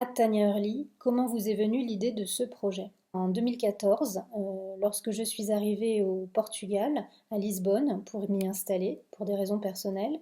Tania Hurley, comment vous est venue l'idée de ce projet? En 2014, lorsque je suis arrivée au Portugal, à Lisbonne, pour m'y installer, pour des raisons personnelles,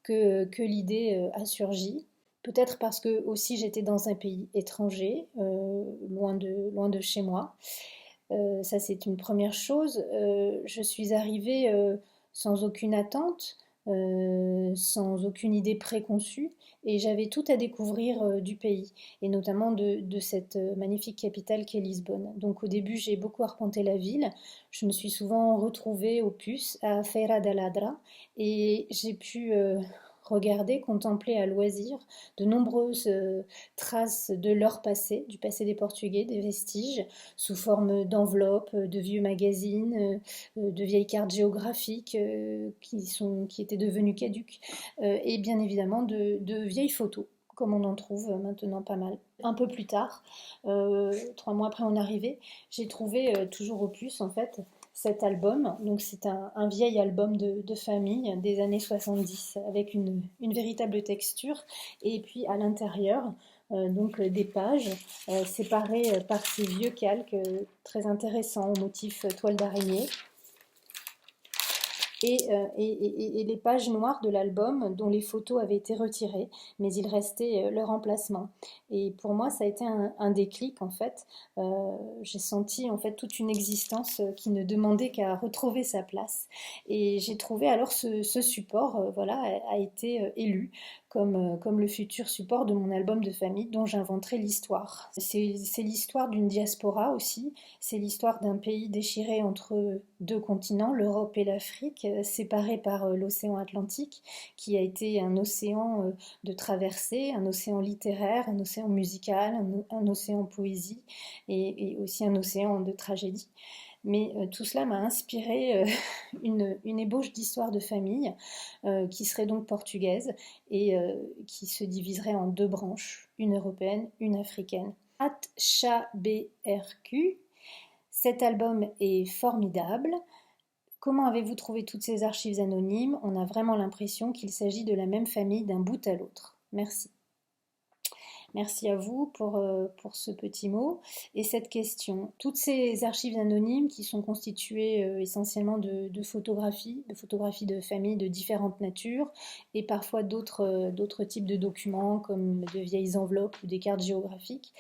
que l'idée a surgi. Peut-être parce que aussi j'étais dans un pays étranger, loin de chez moi. Ça, c'est une première chose. Je suis arrivée sans aucune attente, sans aucune idée préconçue, et j'avais tout à découvrir du pays, et notamment de cette magnifique capitale qu'est Lisbonne. Donc au début, j'ai beaucoup arpenté la ville. Je me suis souvent retrouvée au Puce, à Feira da Ladra, et j'ai pu regarder, contempler à loisir de nombreuses traces de leur passé, du passé des Portugais, des vestiges, sous forme d'enveloppes, de vieux magazines, de vieilles cartes géographiques qui étaient devenues caduques, et bien évidemment de vieilles photos comme on en trouve maintenant pas mal. Un peu plus tard, 3 mois après mon arrivée, j'ai trouvé toujours au Puce en fait cet album. Donc c'est un vieil album de famille des années 70 avec une véritable texture. Et puis à l'intérieur, des pages séparées par ces vieux calques très intéressants au motif toile d'araignée et les pages noires de l'album dont les photos avaient été retirées, mais il restait leur emplacement. Et pour moi, ça a été un déclic en fait. J'ai senti en fait toute une existence qui ne demandait qu'à retrouver sa place. Et j'ai trouvé alors ce support, voilà, a été élu comme le futur support de mon album de famille dont j'inventerai l'histoire. C'est l'histoire d'une diaspora aussi, c'est l'histoire d'un pays déchiré entre deux continents, l'Europe et l'Afrique, séparés par l'océan Atlantique, qui a été un océan de traversée, un océan littéraire, un océan musical, un océan poésie et aussi un océan de tragédie. Mais tout cela m'a inspiré une ébauche d'histoire de famille qui serait donc portugaise et qui se diviserait en deux branches, une européenne, une africaine. HBRQ, cet album est formidable. Comment avez-vous trouvé toutes ces archives anonymes? On a vraiment l'impression qu'il s'agit de la même famille d'un bout à l'autre. Merci. Merci à vous pour ce petit mot et cette question. Toutes ces archives anonymes qui sont constituées essentiellement de photographies de famille de différentes natures et parfois d'autres types de documents comme de vieilles enveloppes ou des cartes géographiques,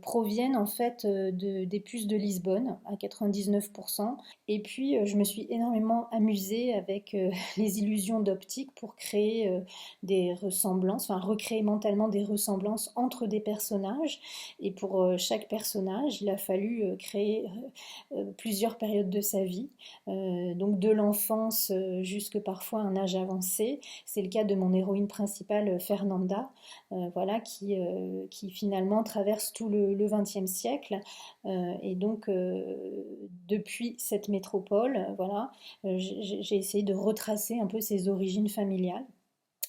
proviennent en fait des puces de Lisbonne à 99%. Et puis je me suis énormément amusée avec les illusions d'optique pour créer des ressemblances, enfin recréer mentalement des ressemblances entre des personnages. Et pour chaque personnage, il a fallu créer plusieurs périodes de sa vie, donc de l'enfance jusque parfois un âge avancé. C'est le cas de mon héroïne principale, Fernanda, voilà, qui finalement traverse tout le XXe siècle. Et donc, depuis cette métropole, voilà, j'ai essayé de retracer un peu ses origines familiales.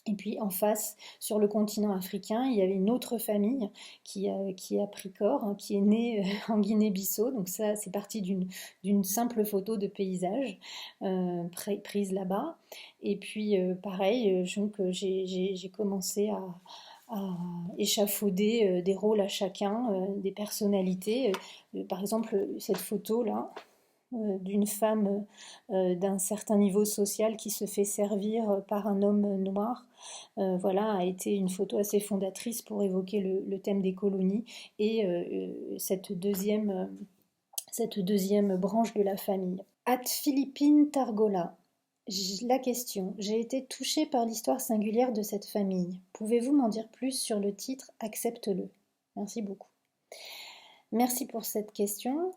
Et puis en face, sur le continent africain, il y avait une autre famille qui a pris corps, hein, qui est née en Guinée-Bissau. Donc ça, c'est parti d'une simple photo de paysage prise là-bas. Et puis pareil, j'ai commencé à échafauder des rôles à chacun, des personnalités. Par exemple, cette photo-là, d'une femme d'un certain niveau social qui se fait servir par un homme noir, voilà, a été une photo assez fondatrice pour évoquer le thème des colonies et cette deuxième branche de la famille. At Philippine Targola, la question. J'ai été touchée par l'histoire singulière de cette famille. Pouvez-vous m'en dire plus sur le titre? Accepte-le. Merci beaucoup. Merci pour cette question.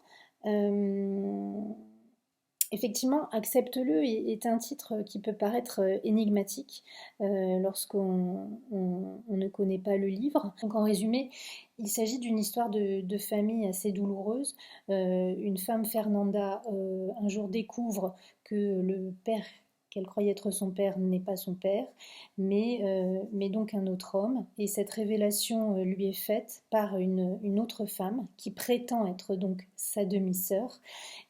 Effectivement, Accepte-le est un titre qui peut paraître énigmatique lorsqu'on ne connaît pas le livre. Donc en résumé, il s'agit d'une histoire de famille assez douloureuse. Une femme, Fernanda, un jour découvre que le père qu'elle croyait être son père n'est pas son père, mais donc un autre homme. Et cette révélation lui est faite par une autre femme qui prétend être donc sa demi-sœur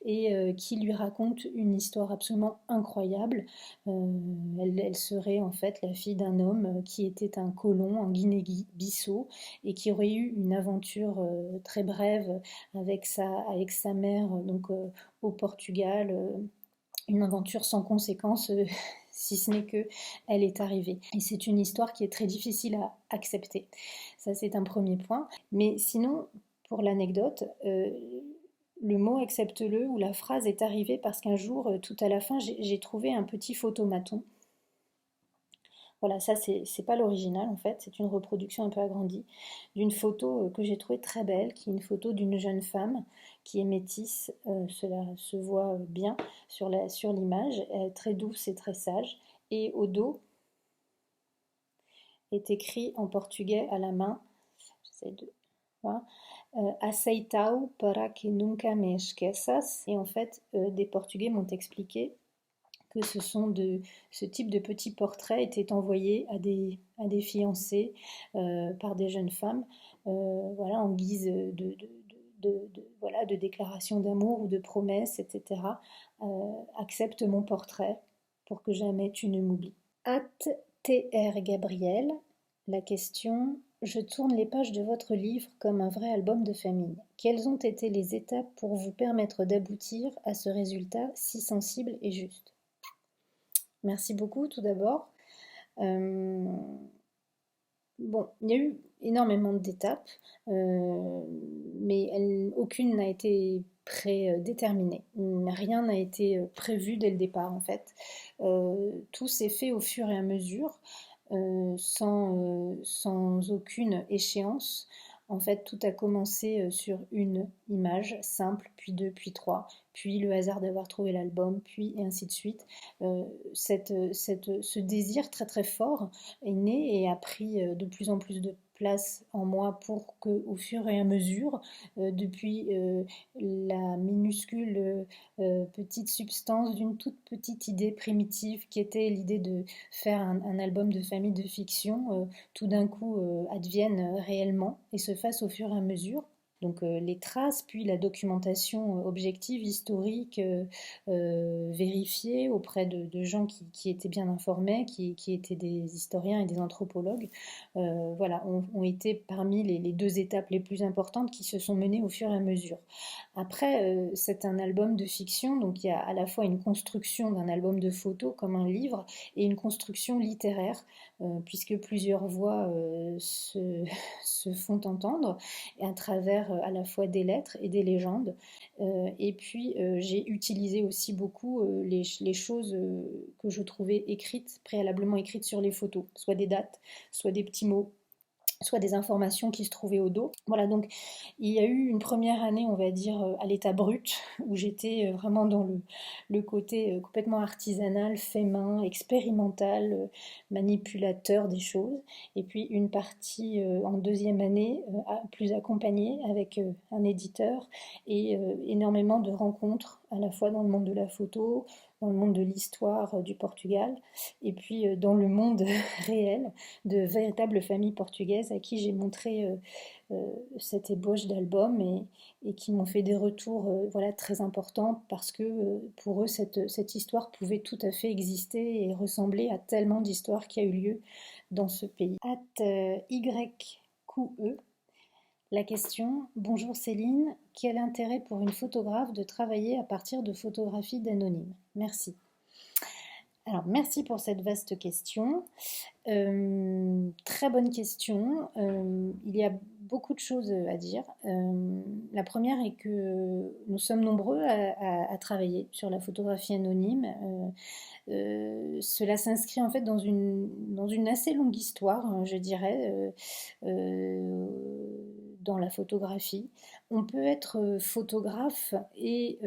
et qui lui raconte une histoire absolument incroyable. Elle serait en fait la fille d'un homme qui était un colon en Guinée-Bissau et qui aurait eu une aventure très brève avec sa mère donc au Portugal, une aventure sans conséquence, si ce n'est que elle est arrivée. Et c'est une histoire qui est très difficile à accepter. Ça, c'est un premier point. Mais sinon, pour l'anecdote, le mot accepte-le ou la phrase est arrivée parce qu'un jour, tout à la fin, j'ai trouvé un petit photomaton. Voilà, ça c'est pas l'original en fait, c'est une reproduction un peu agrandie d'une photo que j'ai trouvée très belle, qui est une photo d'une jeune femme qui est métisse, cela se voit bien sur l'image, elle est très douce et très sage. Et au dos est écrit en portugais à la main, j'essaie de voir, Aceitau para que nunca me esqueças. Et en fait, des Portugais m'ont expliqué que ce type de petits portraits étaient envoyés à des fiancés par des jeunes femmes, voilà, en guise voilà, de déclaration d'amour ou de promesse, etc. Accepte mon portrait pour que jamais tu ne m'oublies. At TR Gabriel, la question: je tourne les pages de votre livre comme un vrai album de famille. Quelles ont été les étapes pour vous permettre d'aboutir à ce résultat si sensible et juste? Merci beaucoup tout d'abord. Bon, il y a eu énormément d'étapes, mais aucune n'a été prédéterminée. Rien n'a été prévu dès le départ en fait. Tout s'est fait au fur et à mesure, sans aucune échéance. En fait, tout a commencé sur une image simple, puis deux, puis trois, puis le hasard d'avoir trouvé l'album, puis et ainsi de suite. Ce désir très très fort est né et a pris de plus en plus de place en moi pour que, au fur et à mesure, depuis la minuscule petite substance d'une toute petite idée primitive qui était l'idée de faire un album de famille de fiction, tout d'un coup advienne réellement et se fasse au fur et à mesure. Donc les traces, puis la documentation objective, historique, vérifiée auprès de gens qui étaient bien informés, qui étaient des historiens et des anthropologues, voilà, ont été parmi les deux étapes les plus importantes qui se sont menées au fur et à mesure. Après, c'est un album de fiction, donc il y a à la fois une construction d'un album de photos comme un livre et une construction littéraire, puisque plusieurs voix se font entendre et à travers à la fois des lettres et des légendes. Et puis j'ai utilisé aussi beaucoup les choses que je trouvais écrites, préalablement écrites sur les photos, soit des dates, soit des petits mots, soit des informations qui se trouvaient au dos. Voilà, donc il y a eu une première année, on va dire, à l'état brut, où j'étais vraiment dans le côté complètement artisanal, fait main, expérimental, manipulateur des choses. Et puis une partie en deuxième année, plus accompagnée avec un éditeur et énormément de rencontres, à la fois dans le monde de la photo, dans le monde de l'histoire du Portugal, et puis dans le monde réel de véritables familles portugaises à qui j'ai montré cette ébauche d'album et qui m'ont fait des retours voilà, très importants parce que pour eux cette histoire pouvait tout à fait exister et ressembler à tellement d'histoires qui a eu lieu dans ce pays. YQE, la question: bonjour Céline, quel intérêt pour une photographe de travailler à partir de photographies d'anonymes? Merci. Alors, merci pour cette vaste question. Très bonne question. Il y a beaucoup de choses à dire. La première est que nous sommes nombreux à travailler sur la photographie anonyme. Cela s'inscrit en fait dans une assez longue histoire, je dirais, dans la photographie. On peut être photographe et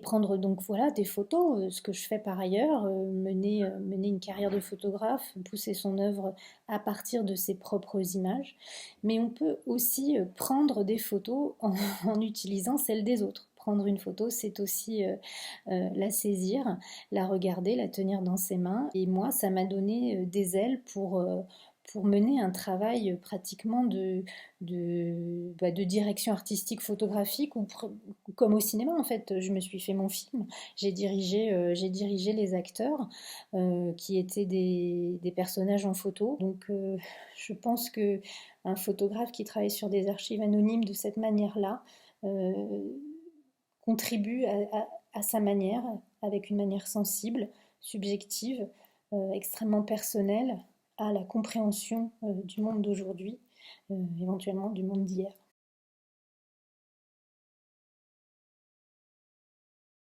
prendre donc voilà des photos, ce que je fais par ailleurs, mener une carrière de photographe, pousser son œuvre à partir de ses propres images. Mais on peut aussi prendre des photos en utilisant celles des autres. Prendre une photo, c'est aussi la saisir, la regarder, la tenir dans ses mains. Et moi, ça m'a donné des ailes pour mener un travail pratiquement de direction artistique photographique, ou comme au cinéma en fait. Je me suis fait mon film, j'ai dirigé les acteurs qui étaient des personnages en photo. Donc je pense que un photographe qui travaille sur des archives anonymes de cette manière-là contribue à sa manière, avec une manière sensible, subjective, extrêmement personnelle, à la compréhension du monde d'aujourd'hui, éventuellement du monde d'hier.